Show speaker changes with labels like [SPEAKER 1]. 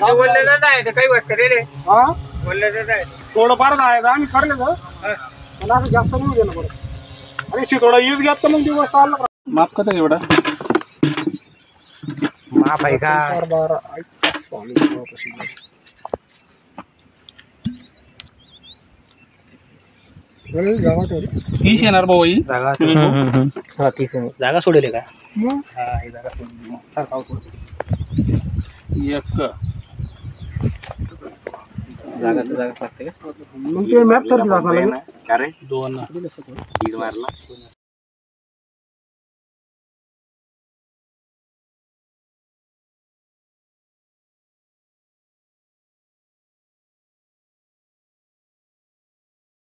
[SPEAKER 1] बोललेलं नाही काही वाटतं रे रे. हा बोललेलं नाही थोडंफार जायचं आम्ही करले पण असं जास्त नाही गेलं बरं. अरे थोडा यूज घ्या तर मग दिवस चालला. माफ करता एवढा माफ आहे का? 4-12 स्वामी तीस येणार भाऊ ही जागा. हा 30 जागा सोडले का? हा ही जागा सोडली एक जागा लागते का? मग ते मॅप सर 2 मारला.